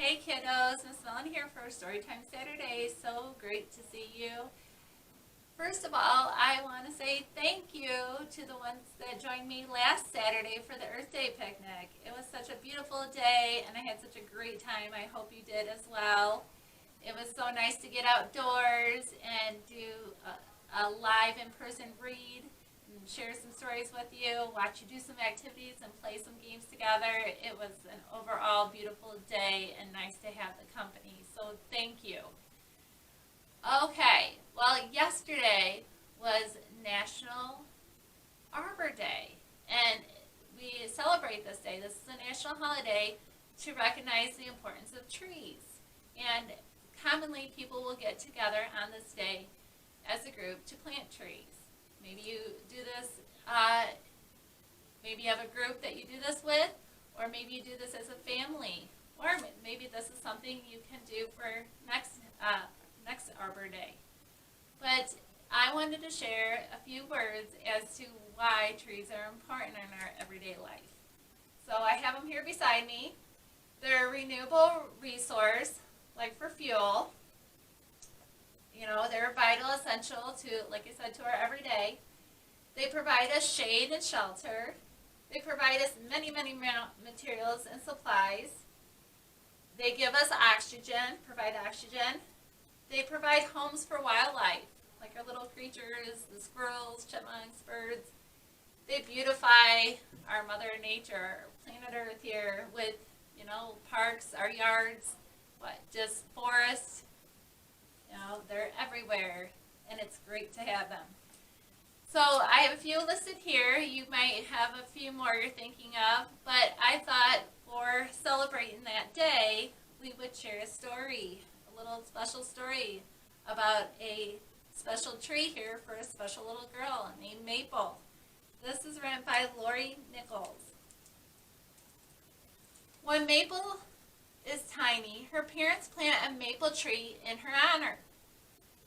Hey kiddos, Miss Melanie here for Storytime Saturday. So great to see you. First of all, I want to say thank you to the ones that joined me last Saturday for the Earth Day picnic. It was such a beautiful day and I had such a great time. I hope you did as well. It was so nice to get outdoors and do a live in-person read and share some stories with you, watch you do some activities and play some games together. It was an overall beautiful day and nice to have the company. So thank you. Okay, well, yesterday was National Arbor Day, and we celebrate this day. This is a national holiday to recognize the importance of trees. And commonly, people will get together on this day as a group to plant trees. Maybe you do this, maybe you have a group that you do this with, or maybe you do this as a family, or maybe this is something you can do for next Arbor Day. But I wanted to share a few words as to why trees are important in our everyday life. So I have them here beside me. They're a renewable resource, like for fuel. You know, they're vital, essential to, like I said, to our everyday. They provide us shade and shelter. They provide us many materials and supplies. They give us oxygen, provide oxygen. They provide homes for wildlife, like our little creatures, the squirrels, chipmunks, birds. They beautify our Mother Nature, our planet Earth here with, you know, parks, our yards, just forests. You know, they're everywhere, and it's great to have them. So I have a few listed here. You might have a few more you're thinking of, but I thought for celebrating that day, we would share a story, a little special story about a special tree here for a special little girl named Maple. This is written by Lori Nichols. When Maple is tiny, her parents plant a maple tree in her honor.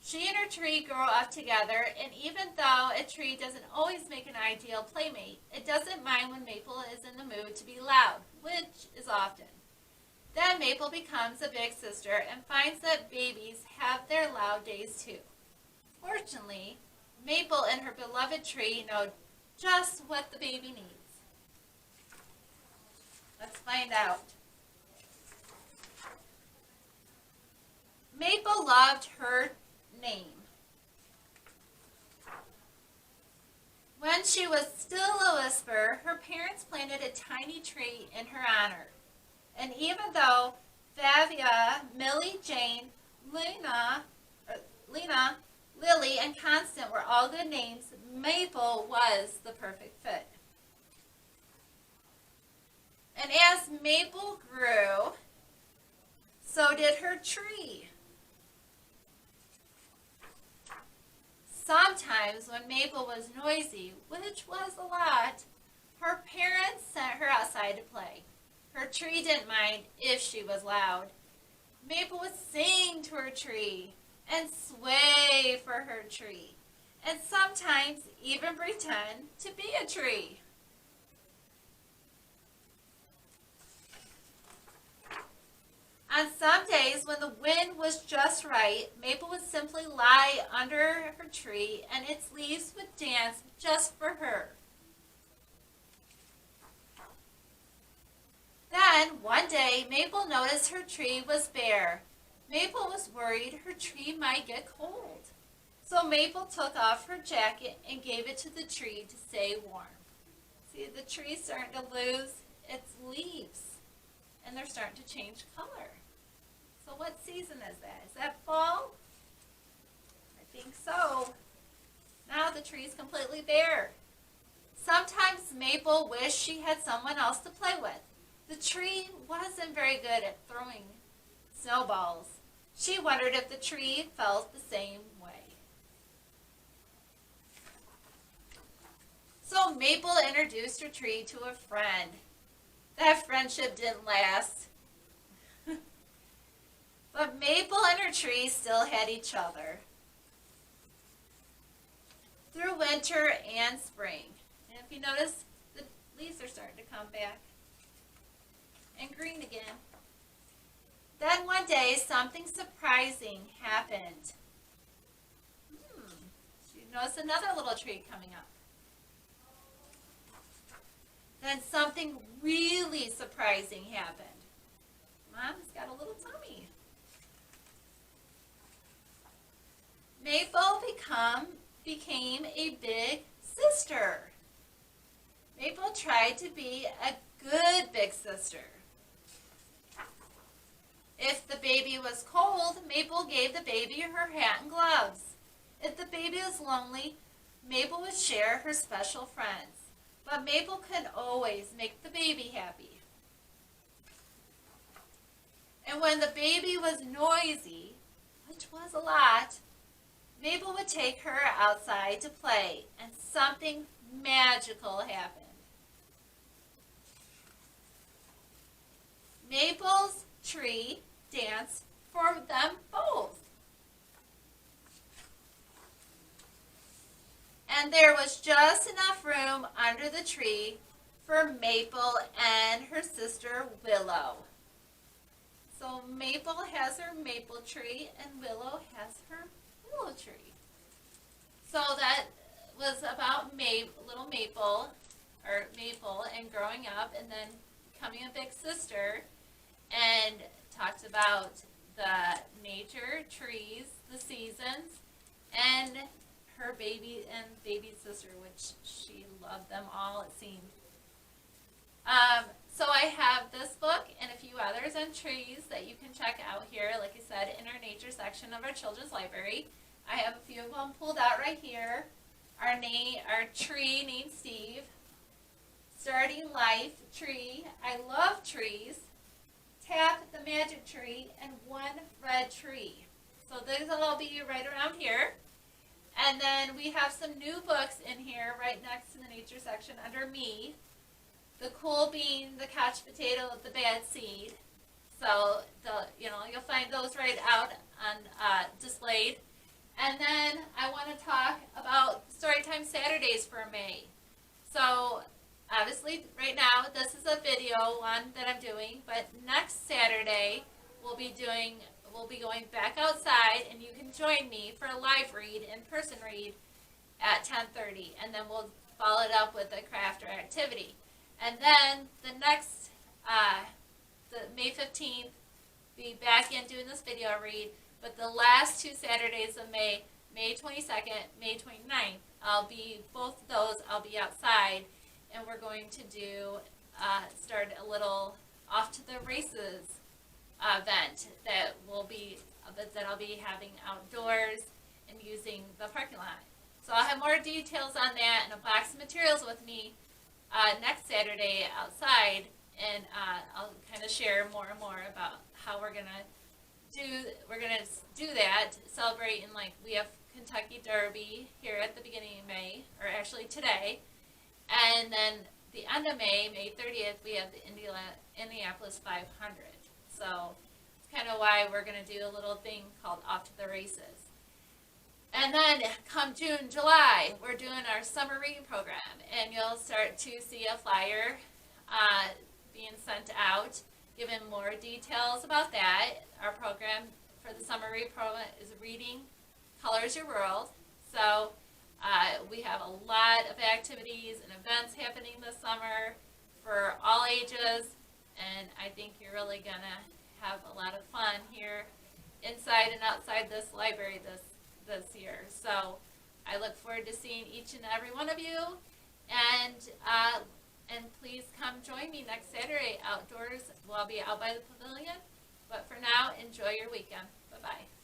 She and her tree grow up together, and even though a tree doesn't always make an ideal playmate, it doesn't mind when Maple is in the mood to be loud, which is often. Then Maple becomes a big sister and finds that babies have their loud days too. Fortunately, Maple and her beloved tree know just what the baby needs. Let's find out. Maple loved her name. When she was still a whisper, her parents planted a tiny tree in her honor. And even though Favia, Millie, Jane, Lena, Lily, and Constant were all good names, Maple was the perfect fit. And as Maple grew, so did her tree. Sometimes when Maple was noisy, which was a lot, her parents sent her outside to play. Her tree didn't mind if she was loud. Maple would sing to her tree and sway for her tree, and sometimes even pretend to be a tree. On some days when the wind was just right, Maple would simply lie under her tree and its leaves would dance just for her. Then, one day, Maple noticed her tree was bare. Maple was worried her tree might get cold. So Maple took off her jacket and gave it to the tree to stay warm. See, the tree's starting to lose its leaves, and they're starting to change color. So what season is that? Is that fall? I think so. Now the tree's completely bare. Sometimes Maple wished she had someone else to play with. The tree wasn't very good at throwing snowballs. She wondered if the tree felt the same way. So Maple introduced her tree to a friend. That friendship didn't last. But Maple and her tree still had each other through winter and spring. And if you notice, the leaves are starting to come back and green again. one day something surprising happened. She noticed another little tree coming up. Then something really surprising happened. Mom's got a little tummy. Maple became a big sister. Maple tried to be a good big sister. If the baby was cold, Maple gave the baby her hat and gloves. If the baby was lonely, Maple would share her special friends. But Maple could always make the baby happy. And when the baby was noisy, which was a lot, Maple would take her outside to play, and something magical happened. Maple's tree danced for them both. And there was just enough room under the tree for Maple and her sister Willow. So Maple has her maple tree and Willow has her willow tree. So that was about little Maple and growing up and then becoming a big sister, and talked about the nature, trees, the seasons, and her baby sister, which she loved them all, it seemed. So I have this book and a few others on trees that you can check out here, like I said, in our nature section of our children's library. I have a few of them pulled out right here. Our tree named Steve, Starting Life tree, I Love Trees, Tap the Magic Tree, and One Red Tree. So those will all be right around here. And then we have some new books in here right next to the nature section under Me. The Cool Bean, the Couch Potato, the Bad Seed. So you'll find those right out on displayed. And then I want to talk about Storytime Saturdays for May. So obviously right now this is a video one that I'm doing, but next Saturday we'll be going back outside, and you can join me for a live read, in-person read at 10:30, and then we'll follow it up with a craft or activity. And then the next, the May 15th, be back in doing this video read, but the last two Saturdays of May, May 22nd, May 29th, I'll be outside, and we're going to do, start a little Off to the Races event that I'll be having outdoors and using the parking lot. So I'll have more details on that and a box of materials with me next Saturday outside, and I'll kind of share more and more about how we're gonna do that, celebrating, like we have Kentucky Derby here at the beginning of May, or actually today, and then the end of May, May 30th, we have the Indianapolis 500. So it's kind of why we're going to do a little thing called Off to the Races. And then come June, July, we're doing our summer reading program, and you'll start to see a flyer being sent out, giving more details about that. Our program for the summer reading program is Reading Colors Your World. So we have a lot of activities and events happening this summer for all ages, and I think you're really going to have a lot of fun here inside and outside this library this year. So I look forward to seeing each and every one of you, and please come join me next Saturday outdoors. I'll be out by the pavilion, but for now, enjoy your weekend. Bye-bye.